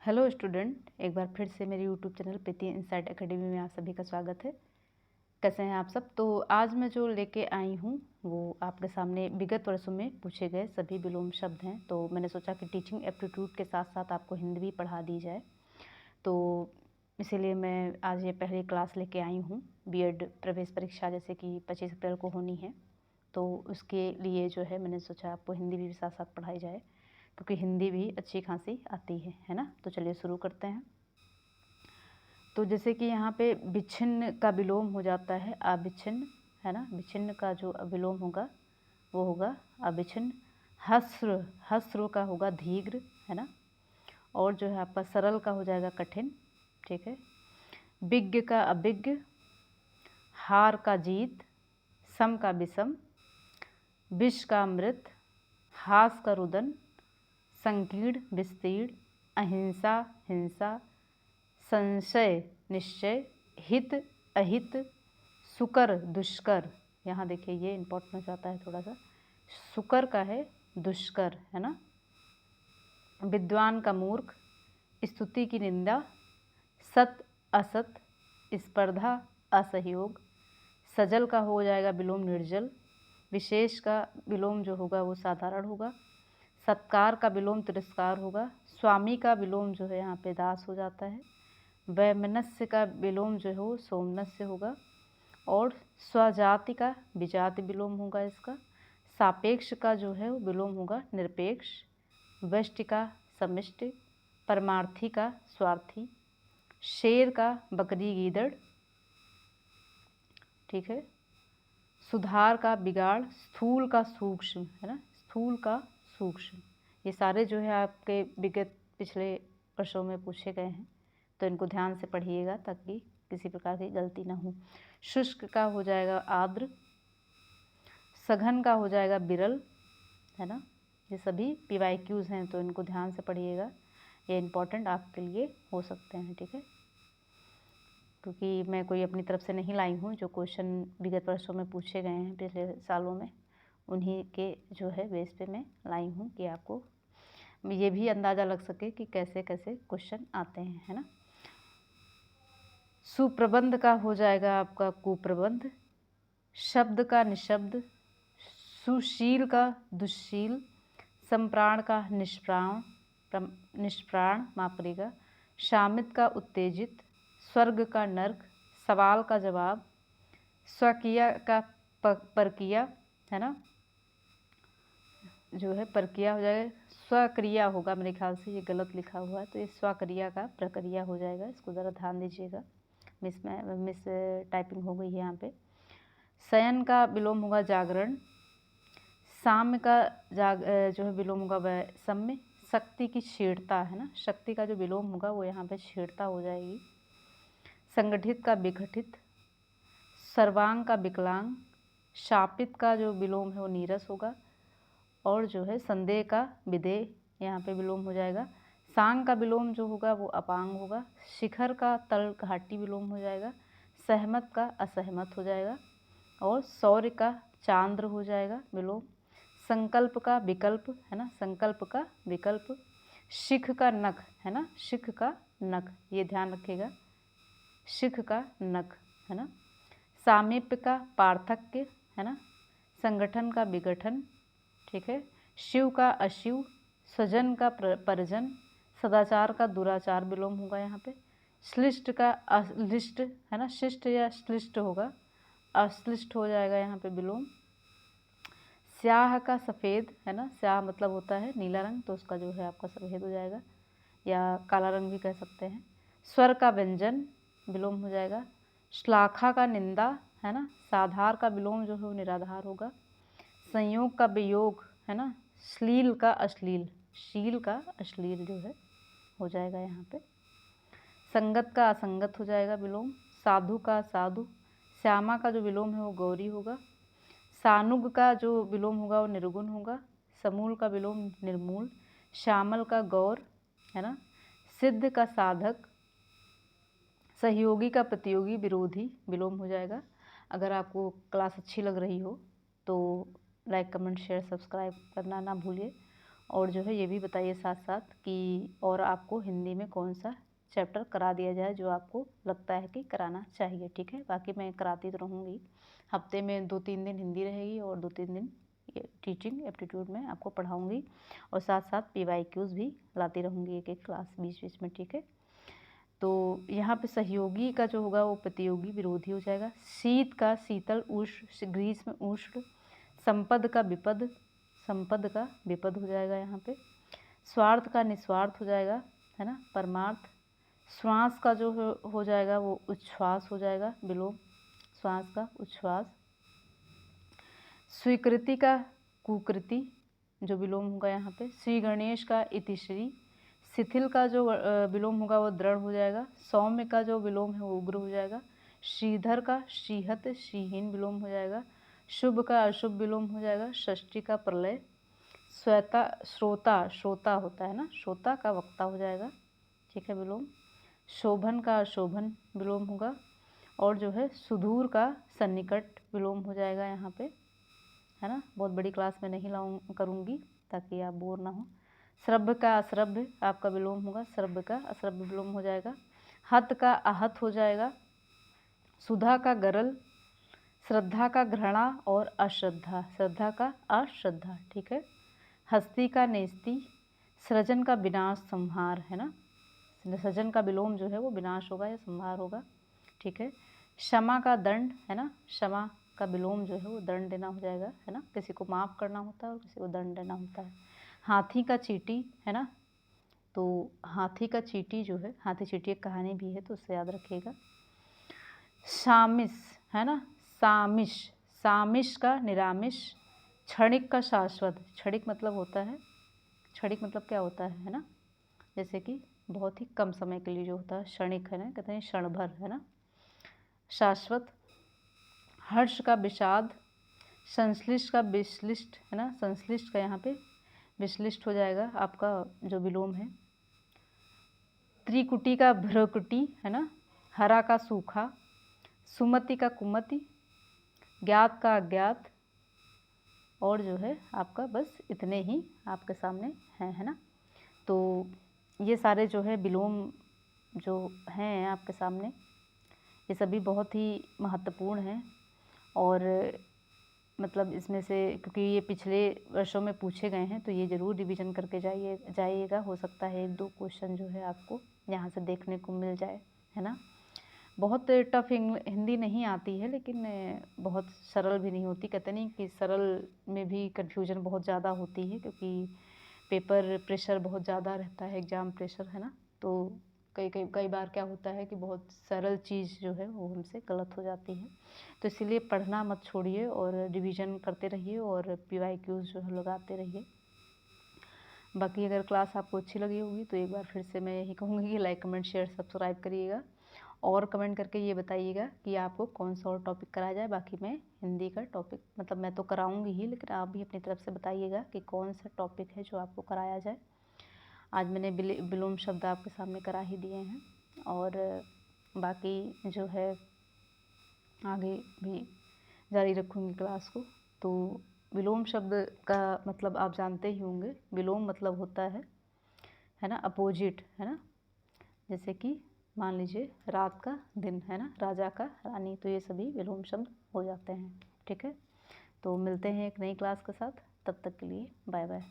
Hello student, एक बार फिर से मेरे यूट्यूब चैनल प्रीति इनसाइट एकेडमी में आप सभी का स्वागत है। कैसे हैं आप सब। तो आज मैं जो लेके आई हूँ वो आपके सामने विगत वर्षों में पूछे गए सभी विलोम शब्द हैं। तो मैंने सोचा कि टीचिंग एप्टीट्यूड के साथ साथ आपको हिंदी भी पढ़ा दी जाए, तो इसीलिए मैं आज ये पहली क्लास लेके आई हूँ। बीएड प्रवेश परीक्षा जैसे कि 25 अप्रैल को होनी है, तो उसके लिए जो है मैंने सोचा आपको हिंदी भी साथ साथ पढ़ाई जाए, क्योंकि हिंदी भी अच्छी खासी आती है ना। तो चलिए शुरू करते हैं। तो जैसे कि यहाँ पे विच्छिन्न का विलोम हो जाता है अविच्छिन्न, है ना। विच्छिन्न का जो विलोम होगा वो होगा अविच्छिन्न। हस्र, हस्र का होगा दीर्घ, है ना। और जो है आपका सरल का हो जाएगा कठिन, ठीक है। विज्ञ का अभिज्ञ, हार का जीत, सम का विषम, विष का अमृत, हास का रुदन, संकीर्ण विस्तीर्ण, अहिंसा हिंसा, संशय निश्चय, हित अहित, सुकर दुष्कर। यहाँ देखिए ये इम्पोर्टेंट हो जाता है थोड़ा सा। सुकर का है दुष्कर, है ना। विद्वान का मूर्ख, स्तुति की निंदा, सत असत, स्पर्धा असहयोग, सजल का हो जाएगा विलोम निर्जल, विशेष का विलोम जो होगा वो साधारण होगा, सत्कार का विलोम तिरस्कार होगा, स्वामी का विलोम जो है यहाँ पे दास हो जाता है, वैमनस्य का विलोम जो है वो सोमनस्य होगा, और स्वजाति का विजाति विलोम होगा इसका। सापेक्ष का जो है वो विलोम होगा निरपेक्ष, व्यष्टि का समिष्टि, परमार्थी का स्वार्थी, शेर का बकरी गीदड़, ठीक है। सुधार का बिगाड़, स्थूल का सूक्ष्म, है ना, स्थूल का सूक्ष्म। ये सारे जो है आपके विगत पिछले वर्षों में पूछे गए हैं, तो इनको ध्यान से पढ़िएगा ताकि किसी प्रकार की गलती ना हो। शुष्क का हो जाएगा आर्द्र, सघन का हो जाएगा बिरल, है ना। ये सभी PYQs हैं, तो इनको ध्यान से पढ़िएगा, ये इम्पोर्टेंट आपके लिए हो सकते हैं, ठीक है। क्योंकि मैं कोई अपनी तरफ से नहीं लाई हूँ, जो क्वेश्चन विगत वर्षों में पूछे गए हैं पिछले सालों में, उन्हीं के जो है बेस पे मैं लाई हूँ कि आपको ये भी अंदाज़ा लग सके कि कैसे कैसे क्वेश्चन आते हैं, है ना। सुप्रबंध का हो जाएगा आपका कुप्रबंध, शब्द का निशब्द, सुशील का दुश्शील, संप्राण का निष्प्राण, निष्प्राण माफ करिएगा, शामित का उत्तेजित, स्वर्ग का नर्क, सवाल का जवाब, स्वकिया का परकिया, है ना, जो है परकिया हो जाएगा। स्वक्रिया होगा, मेरे ख्याल से ये गलत लिखा हुआ है, तो ये स्वक्रिया का प्रक्रिया हो जाएगा। इसको ज़रा ध्यान दीजिएगा, मिस टाइपिंग हो गई है यहाँ पे। शयन का विलोम होगा जागरण, साम्य का जो है विलोम होगा वह सम्य, शक्ति की क्षीणता, है ना, शक्ति का जो विलोम होगा वो यहाँ पे क्षीणता हो जाएगी। संगठित का विघटित, सर्वांग का विकलांग, शापित का जो विलोम है वो नीरस होगा, और जो है संदेह का विदेह यहाँ पे विलोम हो जाएगा। सांग का विलोम जो होगा वो अपांग होगा, शिखर का तल घाटी विलोम हो जाएगा, सहमत का असहमत हो जाएगा, और सौर्य का चांद्र हो जाएगा विलोम। संकल्प का विकल्प, है ना, संकल्प का विकल्प। शिख का नख, है ना, शिख का नख, ये ध्यान रखिएगा, शिख का नख, है ना। सामीप्य का पार्थक्य, है ना, संगठन का विघटन, ठीक है। शिव का अशिव, स्वजन का परिजन, सदाचार का दुराचार विलोम होगा यहाँ पे। श्लिष्ट का अश्लिष्ट, है ना, शिष्ट या श्लिष्ट होगा, अश्लिष्ट हो जाएगा यहाँ पे विलोम। स्याह का सफ़ेद, है ना, स्याह मतलब होता है नीला रंग, तो उसका जो है आपका सफ़ेद हो जाएगा, या काला रंग भी कह सकते हैं। स्वर का व्यंजन विलोम हो जाएगा। श्लाघा का निंदा, है ना, साधार का विलोम जो है वो निराधार होगा। संयोग का वियोग, है ना, श्लील का अश्लील, शील का अश्लील जो है हो जाएगा यहाँ पे। संगत का असंगत हो जाएगा विलोम। साधु का साधु, श्यामा का जो विलोम है वो गौरी होगा। सानुग का जो विलोम होगा वो निर्गुण होगा। समूल का विलोम निर्मूल, श्यामल का गौर, है ना। सिद्ध का साधक, सहयोगी का प्रतियोगी, विरोधी विलोम हो जाएगा। अगर आपको क्लास अच्छी लग रही हो तो लाइक कमेंट शेयर सब्सक्राइब करना ना भूलिए, और जो है ये भी बताइए साथ साथ कि और आपको हिंदी में कौन सा चैप्टर करा दिया जाए जो आपको लगता है कि कराना चाहिए। ठीक है, बाकी मैं कराती तो रहूँगी, हफ्ते में 2-3 दिन हिंदी रहेगी और 2-3 दिन ये टीचिंग एप्टीट्यूड में आपको पढ़ाऊँगी, और साथ साथ PYQs भी लाती रहूँगी एक एक क्लास बीच बीच में। ठीक है, तो यहाँ पे सहयोगी का जो होगा वो प्रतियोगी विरोधी हो जाएगा। शीत का शीतल, उष्ण ग्रीष्म उष्ण, संपद का विपद, संपद का विपद हो जाएगा यहाँ पे। स्वार्थ का निस्वार्थ हो जाएगा, है ना, परमार्थ। श्वास का जो हो जाएगा वो उच्छ्वास हो जाएगा, विलोम श्वास का उच्छ्वास। स्वीकृति का कुकृति जो विलोम होगा यहाँ पे। श्री गणेश का इतिश्री। शिथिल का जो विलोम होगा वो दृढ़ हो जाएगा। सौम्य का जो विलोम है वो उग्र हो जाएगा। श्रीधर का श्रीहत श्रीहीन विलोम हो जाएगा। शुभ का अशुभ विलोम हो जाएगा। षष्ठी का प्रलय। श्वेता श्रोता, श्रोता होता है ना, श्रोता का वक्ता हो जाएगा। ठीक है, विलोम। शोभन का अशोभन विलोम होगा, और जो है सुदूर का सन्निकट विलोम हो जाएगा यहाँ पे, है ना। बहुत बड़ी क्लास में नहीं करूँगी ताकि आप बोर ना हो। श्रव्य का अश्रव्य आपका विलोम होगा, श्रव्य का अश्रव्य विलोम हो जाएगा। हत का आहत हो जाएगा। सुधा का गरल। श्रद्धा का घृणा और अश्रद्धा, श्रद्धा का अश्रद्धा। ठीक है, हस्ती का नेस्ती। सृजन का विनाश संहार, है ना, सृजन का विलोम जो है वो विनाश होगा या संहार होगा। ठीक है, क्षमा का दंड, है ना, क्षमा का विलोम जो है वो दंड देना हो जाएगा, है ना, किसी को माफ़ करना होता है और किसी को दंड देना होता है। हाथी का चींटी, है ना, तो हाथी का चींटी जो है, हाथी चींटी एक कहानी भी है तो उससे याद रखिएगा। शामिश, है ना, सामिश, सामिश का निरामिश। क्षणिक का शाश्वत, क्षणिक मतलब होता है, क्षणिक मतलब क्या होता है ना, जैसे कि बहुत ही कम समय के लिए जो होता है क्षणिक, है ना, कहते हैं क्षण भर, है ना। शाश्वत। हर्ष का विषाद। संश्लिष्ट का विश्लिष्ट, है ना, संश्लिष्ट का यहाँ पे विश्लिष्ट हो जाएगा आपका जो विलोम है। त्रिकुटी का भ्रकुटी, है ना, हरा का सूखा। सुमति का कुमति। ज्ञात का अज्ञात, और जो है आपका बस इतने ही आपके सामने हैं, है ना। तो ये सारे जो है विलोम जो हैं आपके सामने, ये सभी बहुत ही महत्वपूर्ण हैं, और मतलब इसमें से क्योंकि ये पिछले वर्षों में पूछे गए हैं तो ये ज़रूर रिवीजन करके जाइएगा। हो सकता है 1-2 क्वेश्चन जो है आपको यहाँ से देखने को मिल जाए, है ना। बहुत टफ हिंदी नहीं आती है, लेकिन बहुत सरल भी नहीं होती। कहते नहीं कि सरल में भी कन्फ्यूजन बहुत ज़्यादा होती है, क्योंकि पेपर प्रेशर बहुत ज़्यादा रहता है, एग्ज़ाम प्रेशर, है ना। तो कई बार क्या होता है कि बहुत सरल चीज़ जो है वो हमसे गलत हो जाती है। तो इसीलिए पढ़ना मत छोड़िए और रिवीजन करते रहिए और PYQs जो है लगाते रहिए। बाकी अगर क्लास आपको अच्छी लगी होगी तो एक बार फिर से मैं यही कहूँगी कि लाइक कमेंट शेयर सब्सक्राइब करिएगा, और कमेंट करके ये बताइएगा कि आपको कौन सा और टॉपिक कराया जाए। बाकी मैं हिंदी का टॉपिक मतलब मैं तो कराऊंगी ही, लेकिन आप भी अपनी तरफ से बताइएगा कि कौन सा टॉपिक है जो आपको कराया जाए। आज मैंने विलोम शब्द आपके सामने करा ही दिए हैं, और बाकी जो है आगे भी जारी रखूँगी क्लास को। तो विलोम शब्द का मतलब आप जानते ही होंगे, विलोम मतलब होता है ना, अपोजिट, है ना। जैसे कि मान लीजिए रात का दिन, है ना, राजा का रानी, तो ये सभी विलोम शब्द हो जाते हैं। ठीक है, तो मिलते हैं एक नई क्लास के साथ, तब तक के लिए बाय बाय।